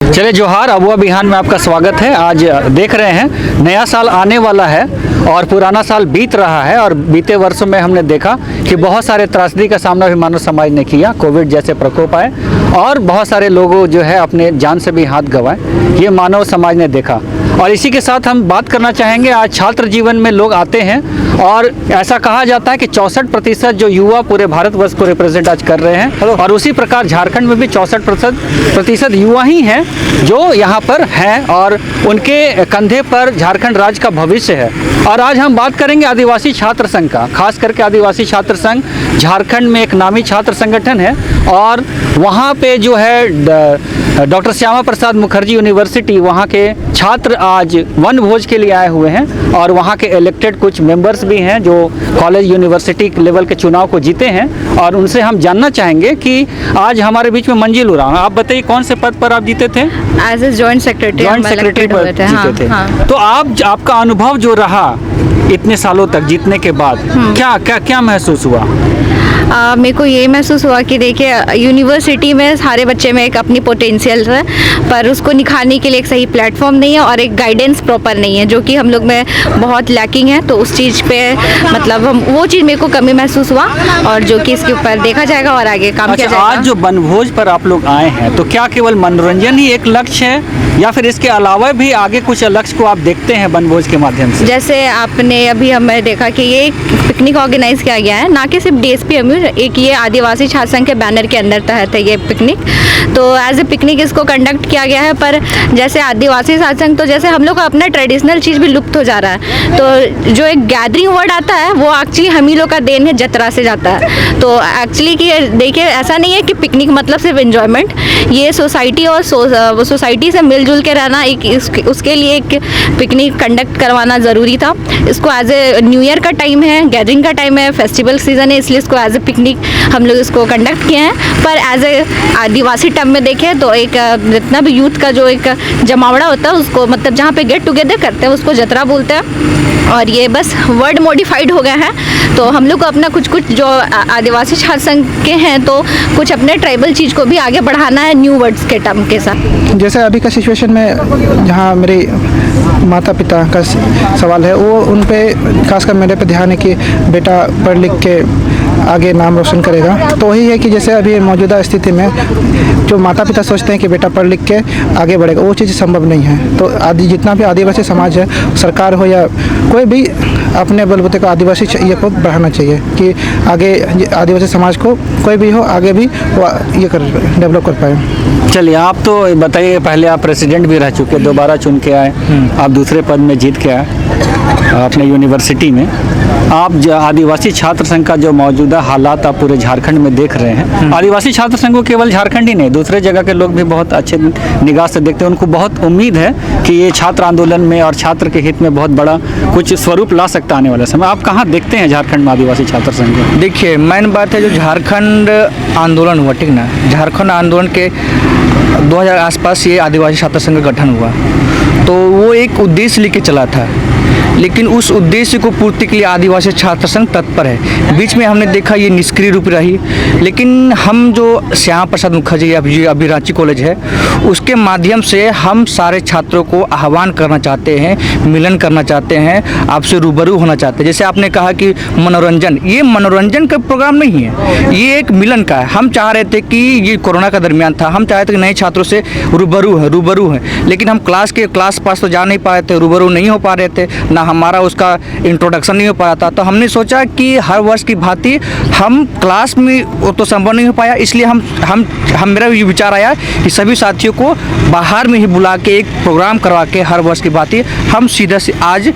चलिए जोहार, अबुआ बिहान में आपका स्वागत है। आज देख रहे हैं नया साल आने वाला है और पुराना साल बीत रहा है और बीते वर्षों में हमने देखा कि बहुत सारे त्रासदी का सामना भी मानव समाज ने किया। कोविड जैसे प्रकोप आए और बहुत सारे लोगों जो है अपने जान से भी हाथ गंवाए, ये मानव समाज ने देखा। और इसी के साथ हम बात करना चाहेंगे, आज छात्र जीवन में लोग आते हैं और ऐसा कहा जाता है कि 64% जो युवा पूरे भारतवर्ष को रिप्रेजेंट आज कर रहे हैं और उसी प्रकार झारखंड में भी 64% युवा ही हैं जो यहाँ पर हैं और उनके कंधे पर झारखंड राज्य का भविष्य है। और आज हम बात करेंगे आदिवासी छात्र संघ का। खास करके आदिवासी छात्र संघ झारखंड में एक नामी छात्र संगठन है और वहाँ पे जो है डॉक्टर श्यामा प्रसाद मुखर्जी यूनिवर्सिटी, वहाँ के छात्र आज वन भोज के लिए आए हुए हैं और वहाँ के इलेक्टेड कुछ मेंबर्स भी हैं जो कॉलेज यूनिवर्सिटी लेवल के चुनाव को जीते हैं और उनसे हम जानना चाहेंगे कि आज हमारे बीच में मंजिल उरांव, आप बताइए कौन से पद पर आप जीते थे? एज ए जॉइंट सेक्रेटरी पर जीते थे। हाँ। तो आपका अनुभव जो रहा इतने सालों तक जीतने के बाद क्या महसूस हुआ? मेरे को ये महसूस हुआ कि देखिए, यूनिवर्सिटी में सारे बच्चे में एक अपनी पोटेंशियल है, पर उसको निखारने के लिए एक सही प्लेटफॉर्म नहीं है और एक गाइडेंस प्रॉपर नहीं है, जो कि हम लोग में बहुत लैकिंग है। तो उस चीज़ पे मतलब हम वो चीज़ मेरे को कमी महसूस हुआ और जो कि इसके ऊपर देखा जाएगा और आगे काम किया जाएगा। आज जो वनभोज पर आप लोग आए हैं, तो क्या केवल मनोरंजन ही एक लक्ष्य है या फिर इसके अलावा भी आगे कुछ लक्ष्य को आप देखते हैं वनभोज के माध्यम से? जैसे आपने अभी हमें देखा कि ये पिकनिक ऑर्गेनाइज किया गया है, ना कि सिर्फ DSP एक ये आदिवासी छात्र संघ के बैनर के अंदर तहत है ये पिकनिक। तो एज ए पिकनिक इसको कंडक्ट किया गया है, पर जैसे आदिवासी छात्र संघ तो जैसे हम लोग का अपना ट्रेडिशनल चीज़ भी लुप्त हो जा रहा है। तो जो एक गैदरिंग वर्ड आता है वो एक्चुअली हम ही लोग का देन है, जतरा से जाता है। तो एक्चुअली कि देखिए, ऐसा नहीं है कि पिकनिक मतलब सिर्फ एंजॉयमेंट, ये सोसाइटी और सोसाइटी से मिलजुल के रहना, एक उसके लिए एक पिकनिक कंडक्ट करवाना ज़रूरी था। इसको एज ए न्यू ईयर का टाइम है, गैदरिंग का टाइम है, फेस्टिवल सीजन है, इसलिए इसको एज ए पिकनिक हम लोग इसको कंडक्ट किए हैं। पर एज ए आदिवासी टर्म में देखें तो एक जितना भी यूथ का जो एक जमावड़ा होता है उसको, मतलब जहाँ पे गेट टुगेदर करते हैं उसको जतरा बोलते हैं और ये बस वर्ड मॉडिफाइड हो गया है। तो हम लोग को अपना कुछ जो आदिवासी छात्र संघ के हैं तो कुछ अपने ट्राइबल चीज़ को भी आगे बढ़ाना है न्यू वर्ड्स के टर्म के साथ। जैसे अभी का सिचुएशन में जहाँ मेरे माता पिता का सवाल है, वो उन पे खासकर मेरे पे ध्यान है कि बेटा पढ़ लिख के आगे नाम रोशन करेगा। तो वही है कि जैसे अभी मौजूदा स्थिति में जो माता पिता सोचते हैं कि बेटा पढ़ लिख के आगे बढ़ेगा, वो चीज़ संभव नहीं है। तो जितना भी आदिवासी समाज है, सरकार हो या कोई भी, अपने बलबूते को आदिवासी ये को बढ़ाना चाहिए कि आगे आदिवासी समाज को कोई भी हो आगे भी वो ये डेवलप कर पाए। चलिए, आप तो बताइए, पहले आप प्रेसिडेंट भी रह चुके, दोबारा चुन के आए, आप दूसरे पद में जीत के आए अपने यूनिवर्सिटी में। आप आदिवासी छात्र संघ का जो मौजूदा हालात आप पूरे झारखंड में देख रहे हैं, आदिवासी छात्र संघ को केवल झारखंड ही नहीं, दूसरे जगह के लोग भी बहुत अच्छे निगाह से देखते हैं। उनको बहुत उम्मीद है कि ये छात्र आंदोलन में और छात्र के हित में बहुत बड़ा कुछ स्वरूप ला सकता आने वाले समय। आप कहाँ देखते हैं झारखंड में आदिवासी छात्र संघ को? देखिए, मेन बात है जो झारखंड आंदोलन हुआ, ठीक ना, झारखंड आंदोलन के 2000 आसपास ये आदिवासी छात्र संघ का गठन हुआ, तो वो एक उद्देश्य लेके चला था, लेकिन उस उद्देश्य को पूर्ति के लिए आदिवासी छात्र संघ तत्पर है। बीच में हमने देखा ये निष्क्रिय रूप रही, लेकिन हम जो श्यामा प्रसाद मुखर्जी अभी रांची कॉलेज है, उसके माध्यम से हम सारे छात्रों को आह्वान करना चाहते हैं, मिलन करना चाहते हैं, आपसे रूबरू होना चाहते हैं। जैसे आपने कहा कि मनोरंजन, ये मनोरंजन का प्रोग्राम नहीं है, ये एक मिलन का है। हम चाह रहे थे कि ये कोरोना का दरमियान था, हम चाहते थे कि नए छात्रों से रूबरू है, लेकिन हम क्लास पास तो जा नहीं पा रहे थे, रूबरू नहीं हो पा रहे थे, ना हमारा उसका इंट्रोडक्शन नहीं हो पाया था। तो हमने सोचा कि हर वर्ष की भांति हम क्लास में वो तो संभव नहीं हो पाया, इसलिए हम मेरा ये विचार आया कि सभी साथियों को बाहर में ही बुला के एक प्रोग्राम करवा के हर वर्ष की भांति हम सीधा से आज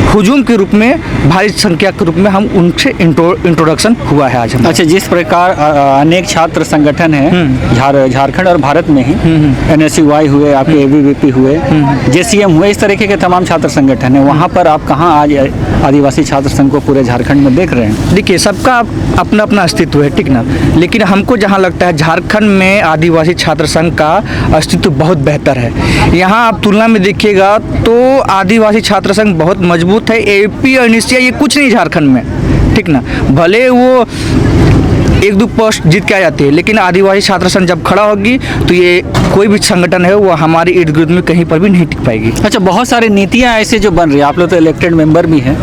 हुजूम के रूप में, भारी संख्या के रूप में हम उनसे इंट्रोडक्शन हुआ है आज हम। अच्छा, जिस प्रकार अनेक छात्र संगठन है झारखंड और भारत में ही, NSUI हुए, आपके ABVP हुए, JCM हुए, इस तरीके के तमाम छात्र संगठन है, वहाँ पर आप कहाँ आज आदिवासी छात्र संघ को पूरे झारखंड में देख रहे हैं? देखिए, सबका अपना अपना अस्तित्व है, ठीक ना, लेकिन हमको जहाँ लगता है झारखंड में आदिवासी छात्र संघ का अस्तित्व बहुत बेहतर है। यहाँ आप तुलना में देखिएगा तो आदिवासी छात्र संघ बहुत मजबूत है। AP और NSUI ये कुछ नहीं झारखंड में, ठीक ना, भले वो एक दो पोस्ट जीत के आ जाती है, लेकिन आदिवासी छात्र संघ जब खड़ा होगी तो ये कोई भी संगठन है वो हमारे इर्द गिर्द में कहीं पर भी नहीं टिक पाएगी। अच्छा, बहुत सारी नीतियाँ ऐसे जो बन रही है, आप लोग तो इलेक्टेड मेंबर भी हैं,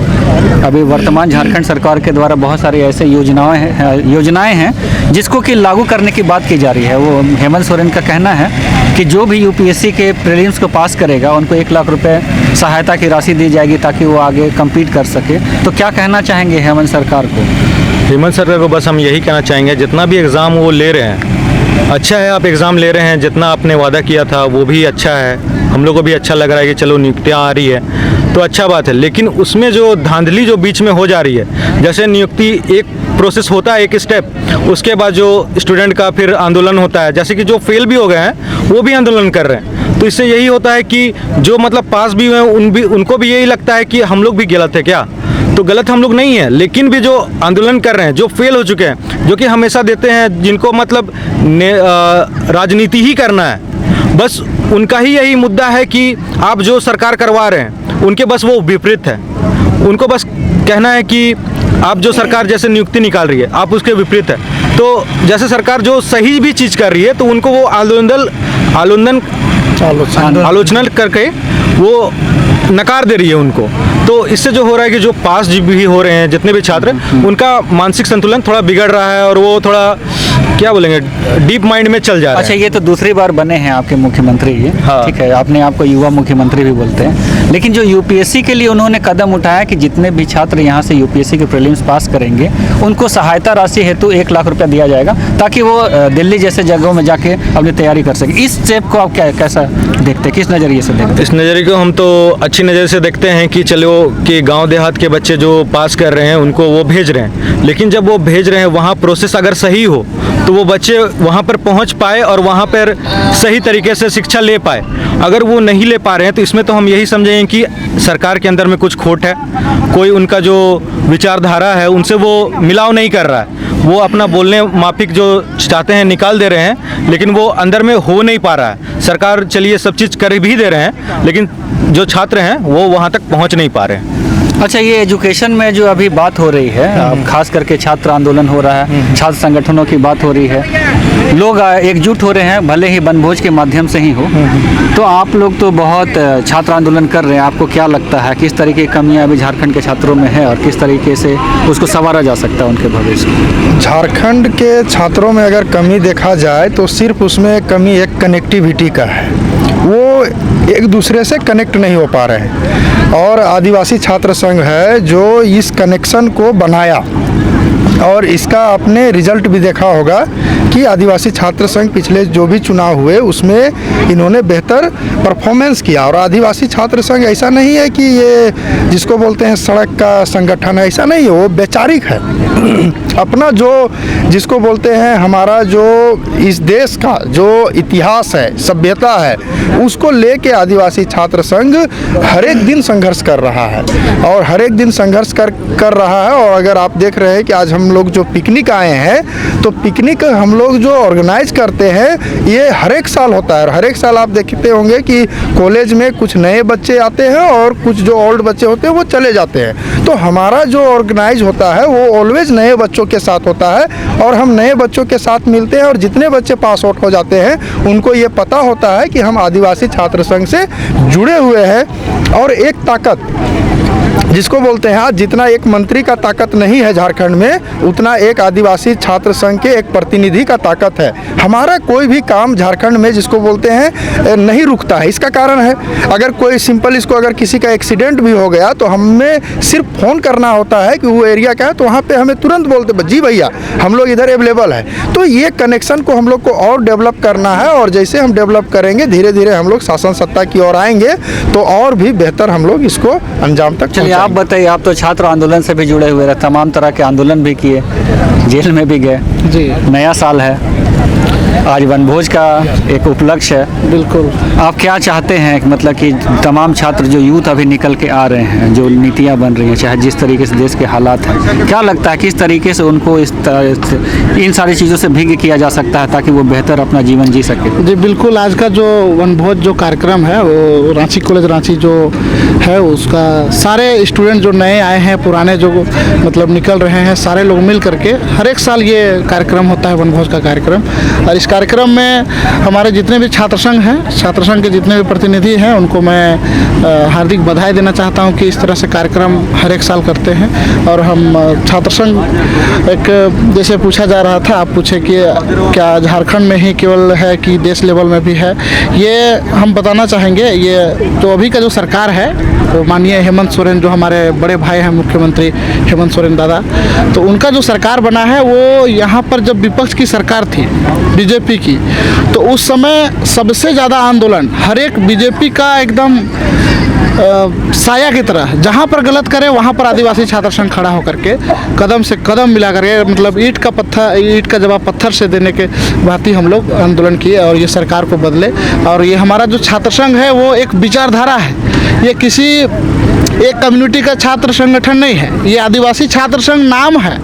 अभी वर्तमान झारखंड सरकार के द्वारा बहुत सारी ऐसे योजनाएं हैं जिसको कि लागू करने की बात की जा रही है। वो हेमंत सोरेन का कहना है कि जो भी यूपीएससी के प्रीलिम्स को पास करेगा उनको 1 लाख रुपए सहायता की राशि दी जाएगी ताकि वो आगे कम्पीट कर सके। तो क्या कहना चाहेंगे हेमंत सरकार को? हेमंत सरकार को बस हम यही कहना चाहेंगे, जितना भी एग्ज़ाम वो ले रहे हैं अच्छा है, आप एग्ज़ाम ले रहे हैं, जितना आपने वादा किया था वो भी अच्छा है, हम लोग को भी अच्छा लग रहा है कि चलो नियुक्तियाँ आ रही है तो अच्छा बात है। लेकिन उसमें जो धांधली जो बीच में हो जा रही है, जैसे नियुक्ति एक प्रोसेस होता है, एक स्टेप, उसके बाद जो स्टूडेंट का फिर आंदोलन होता है, जैसे कि जो फेल भी हो गए हैं वो भी आंदोलन कर रहे हैं, तो इससे यही होता है कि जो मतलब पास भी हुए हैं उनको भी यही लगता है कि हम लोग भी गलत है क्या। तो गलत हम लोग नहीं है, लेकिन भी जो आंदोलन कर रहे हैं, जो फेल हो चुके हैं, जो कि हमेशा देते हैं, जिनको मतलब राजनीति ही करना है, बस उनका ही यही मुद्दा है कि आप जो सरकार करवा रहे हैं उनके बस वो विपरीत है। उनको बस कहना है कि आप जो सरकार जैसे नियुक्ति निकाल रही है आप उसके विपरीत है। तो जैसे सरकार जो सही भी चीज़ कर रही है तो उनको वो आलोचना करके वो नकार दे रही है उनको। तो इससे जो हो रहा है कि जो पास भी हो रहे हैं जितने भी छात्र, उनका मानसिक संतुलन थोड़ा बिगड़ रहा है और वो थोड़ा क्या बोलेंगे डीप माइंड में चल जा रहा है। अच्छा, ये तो दूसरी बार बने हैं आपके मुख्यमंत्री ये, हाँ। ठीक है, आपने आपको युवा मुख्यमंत्री भी बोलते हैं, लेकिन जो यूपीएससी के लिए उन्होंने कदम उठाया कि जितने भी छात्र यहाँ से यूपीएससी के प्रीलिम्स पास करेंगे उनको सहायता राशि हेतु 1 लाख रुपया दिया जाएगा ताकि वो दिल्ली जैसे जगहों में जाके अपनी तैयारी कर सके। इस स्टेप को आप कैसा देखते हैं, किस नज़रिए से देखते हैं? इस नज़रिए को हम तो अच्छी नज़र से देखते हैं कि चलो कि गांव देहात के बच्चे जो पास कर रहे हैं उनको वो भेज रहे हैं, लेकिन जब वो भेज रहे हैं वहाँ प्रोसेस अगर सही हो तो वो बच्चे वहाँ पर पहुँच पाए और वहाँ पर सही तरीके से शिक्षा ले पाए। अगर वो नहीं ले पा रहे हैं तो इसमें तो हम यही समझेंगे कि सरकार के अंदर में कुछ खोट है, कोई उनका जो विचारधारा है उनसे वो मिलाव नहीं कर रहा है, वो अपना बोलने माफिक जो चाहते हैं निकाल दे रहे हैं, लेकिन वो अंदर में हो नहीं पा रहा है। सरकार चलिए सब चीज़ कर भी दे रहे हैं, लेकिन जो छात्र हैं वो वहाँ तक पहुँच नहीं पा रहे हैं। अच्छा, ये एजुकेशन में जो अभी बात हो रही है, अब खास करके छात्र आंदोलन हो रहा है, छात्र संगठनों की बात हो रही है, लोग एकजुट हो रहे हैं, भले ही वनभोज के माध्यम से ही हो, तो आप लोग तो बहुत छात्र आंदोलन कर रहे हैं, आपको क्या लगता है किस तरीके की कमियां अभी झारखंड के छात्रों में है और किस तरीके से उसको संवारा जा सकता है उनके भविष्य? झारखंड के छात्रों में अगर कमी देखा जाए तो सिर्फ उसमें कमी एक कनेक्टिविटी का है, वो एक दूसरे से कनेक्ट नहीं हो पा रहे हैं, और आदिवासी छात्र संघ है जो इस कनेक्शन को बनाया, और इसका आपने रिजल्ट भी देखा होगा कि आदिवासी छात्र संघ पिछले जो भी चुनाव हुए उसमें इन्होंने बेहतर परफॉर्मेंस किया। और आदिवासी छात्र संघ ऐसा नहीं है कि ये जिसको बोलते हैं सड़क का संगठन है, ऐसा नहीं है, वो वैचारिक है। अपना जो जिसको बोलते हैं हमारा जो इस देश का जो इतिहास है, सभ्यता है, उसको लेके आदिवासी छात्र संघ हर एक दिन संघर्ष कर रहा है, और हर एक दिन संघर्ष कर रहा है। और अगर आप देख रहे हैं कि आज हम लोग जो पिकनिक आए हैं, तो पिकनिक हम लोग जो ऑर्गेनाइज करते हैं ये हर एक साल होता है, और हर एक साल आप देखते होंगे कि कॉलेज में कुछ नए बच्चे आते हैं और कुछ जो ओल्ड बच्चे होते हैं वो चले जाते हैं। तो हमारा जो ऑर्गेनाइज होता है वो ऑलवेज नए बच्चों के साथ होता है, और हम नए बच्चों के साथ मिलते हैं, और जितने बच्चे पास आउट हो जाते हैं उनको ये पता होता है कि हम आदिवासी छात्र संघ से जुड़े हुए हैं। और एक ताकत जिसको बोलते हैं, आज जितना एक मंत्री का ताकत नहीं है झारखंड में, उतना एक आदिवासी छात्र संघ के एक प्रतिनिधि का ताकत है। हमारा कोई भी काम झारखंड में जिसको बोलते हैं नहीं रुकता है। इसका कारण है, अगर कोई सिंपल इसको अगर किसी का एक्सीडेंट भी हो गया तो हमें सिर्फ फ़ोन करना होता है कि वो एरिया का है, तो वहाँ पे हमें तुरंत बोलते जी भैया हम लोग इधर अवेलेबल है। तो ये कनेक्शन को हम लोग को और डेवलप करना है, और जैसे हम डेवलप करेंगे धीरे धीरे हम लोग शासन सत्ता की ओर आएंगे तो और भी बेहतर हम लोग इसको अंजाम तक। चलिए आप बताइए, आप तो छात्र आंदोलन से भी जुड़े हुए रहे, तमाम तरह के आंदोलन भी किए, जेल में भी गए, जी नया साल है, आज वनभोज का एक उपलक्ष्य है। बिल्कुल। आप क्या चाहते हैं कि मतलब कि तमाम छात्र जो यूथ अभी निकल के आ रहे हैं, जो नीतियाँ बन रही हैं, चाहे जिस तरीके से देश के हालात हैं, क्या लगता है किस तरीके से उनको इस तरह से इन सारी चीज़ों से भिन्न किया जा सकता है ताकि वो बेहतर अपना जीवन जी सके? जी बिल्कुल, आज का जो वनभोज जो कार्यक्रम है वो रांची कॉलेज रांची जो है उसका सारे स्टूडेंट जो नए आए हैं, पुराने जो मतलब निकल रहे हैं, सारे लोग मिल करके हर एक साल ये कार्यक्रम होता है वनभोज का कार्यक्रम। और इस कार्यक्रम में हमारे जितने भी छात्र संघ हैं, छात्र संघ के जितने भी प्रतिनिधि हैं, उनको मैं हार्दिक बधाई देना चाहता हूं कि इस तरह से कार्यक्रम हर एक साल करते हैं। और हम छात्र संघ एक जैसे पूछा जा रहा था, आप पूछे कि क्या झारखंड में ही केवल है कि देश लेवल में भी है, ये हम बताना चाहेंगे। ये जो अभी का जो सरकार है वो माननीय हेमंत सोरेन, जो हमारे बड़े भाई हैं मुख्यमंत्री हेमंत सोरेन दादा, तो उनका जो सरकार बना है वो यहाँ पर जब विपक्ष की सरकार थी बीजेपी की, तो उस समय सबसे ज़्यादा आंदोलन हर एक बीजेपी का एकदम साया की तरह, जहाँ पर गलत करे वहाँ पर आदिवासी छात्र संघ खड़ा होकर के कदम से कदम मिला करके मतलब ईंट का जवाब पत्थर से देने के भांति हम लोग आंदोलन किए और ये सरकार को बदले। और ये हमारा जो छात्र संघ है वो एक विचारधारा है, ये किसी एक कम्युनिटी का छात्र संगठन नहीं है, ये आदिवासी छात्र संघ नाम है,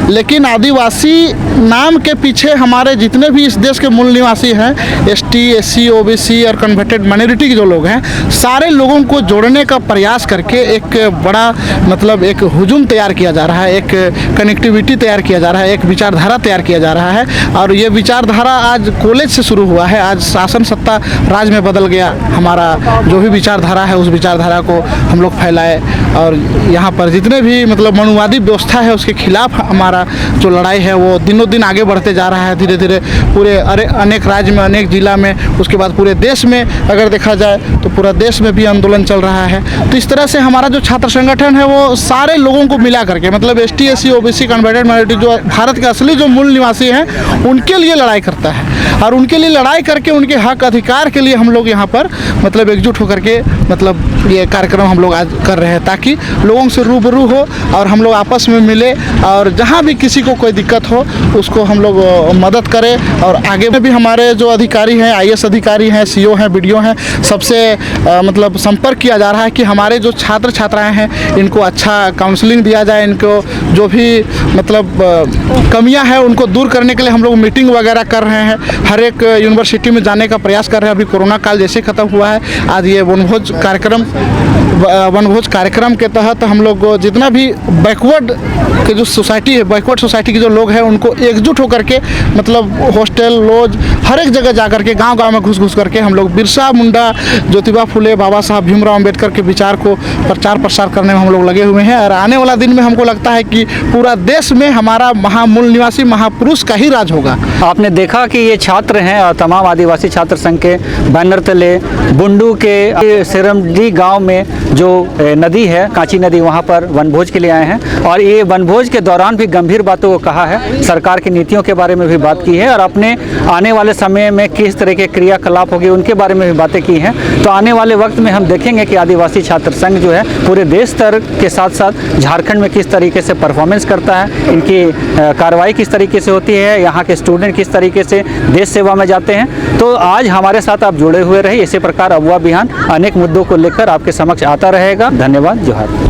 लेकिन आदिवासी नाम के पीछे हमारे जितने भी इस देश के मूल निवासी हैं, एसटी, एससी, ओबीसी और कन्वर्टेड माइनॉरिटी के जो लोग हैं, सारे लोगों को जोड़ने का प्रयास करके एक बड़ा मतलब एक हुजूम तैयार किया जा रहा है, एक कनेक्टिविटी तैयार किया जा रहा है, एक विचारधारा तैयार किया जा रहा है। और ये विचारधारा आज कॉलेज से शुरू हुआ है, आज शासन सत्ता राज में बदल गया। हमारा जो भी विचारधारा है उस विचारधारा को हम लोग फैलाए और यहाँ पर जितने भी मतलब मनुवादी व्यवस्था है उसके खिलाफ हमारा जो लड़ाई है वो दिनों दिन आगे बढ़ते जा रहा है, धीरे धीरे पूरे अनेक राज्य में, अनेक जिला में, उसके बाद पूरे देश में अगर देखा जाए तो पूरा देश में भी आंदोलन चल रहा है। तो इस तरह से हमारा जो छात्र संगठन है वो सारे लोगों को मिला करके मतलब ST, SC, OBC, converted minority जो भारत के असली जो मूल निवासी हैं उनके लिए लड़ाई करता है और उनके लिए लड़ाई करके उनके हक अधिकार के लिए हम लोग यहाँ पर मतलब एकजुट होकर के मतलब ये कार्यक्रम हम लोग आज कर रहे हैं ताकि लोगों से रूबरू हो और हम लोग आपस में मिले और जहाँ भी किसी को कोई दिक्कत हो उसको हम लोग मदद करें। और आगे में भी हमारे जो अधिकारी हैं, आईएएस अधिकारी हैं, सीओ हैं, बीडीओ हैं, सबसे मतलब संपर्क किया जा रहा है कि हमारे जो छात्र छात्राएं हैं इनको अच्छा काउंसलिंग दिया जाए, इनको जो भी मतलब कमियां हैं उनको दूर करने के लिए हम लोग मीटिंग वगैरह कर रहे हैं, हर एक यूनिवर्सिटी में जाने का प्रयास कर रहे हैं। अभी कोरोना काल जैसे ख़त्म हुआ है, आज ये वनभोज कार्यक्रम के तहत हम लोग जितना भी बैकवर्ड के जो सोसाइटी है, बैकवर्ड सोसाइटी के जो लोग हैं उनको एकजुट होकर के मतलब हॉस्टल, लॉज, हर एक जगह जा करके गांव-गांव में घुस करके हम लोग बिरसा मुंडा, ज्योतिबा फुले, बाबा साहब भीमराव अंबेडकर के विचार को प्रचार प्रसार करने में हम लोग लगे हुए हैं। और आने वाला दिन में हमको लगता है कि पूरा देश में हमारा महामूल निवासी महापुरुष का ही राज होगा। आपने देखा कि ये छात्र हैं और तमाम आदिवासी छात्र संघ के बैनर तले बुंडू के सिरमडी गांव में जो नदी है, कांची नदी, वहां पर वनभोज के लिए आए हैं और ये वनभोज के दौरान भी गंभीर बातों को कहा है, सरकार की नीतियों के बारे में भी बात की है और अपने आने वाले समय में किस तरह के क्रियाकलाप होगी उनके बारे में भी बातें की हैं। तो आने वाले वक्त में हम देखेंगे कि आदिवासी छात्र संघ जो है पूरे देश स्तर के साथ साथ झारखंड में किस तरीके से परफॉर्मेंस करता है, इनकी कार्रवाई किस तरीके से होती है, यहाँ के स्टूडेंट किस तरीके से देश सेवा में जाते हैं। तो आज हमारे साथ आप जुड़े हुए रहिए, इसी प्रकार अगवा बिहान अनेक मुद्दों को लेकर आपके समक्ष आता रहेगा। धन्यवाद, जोहार।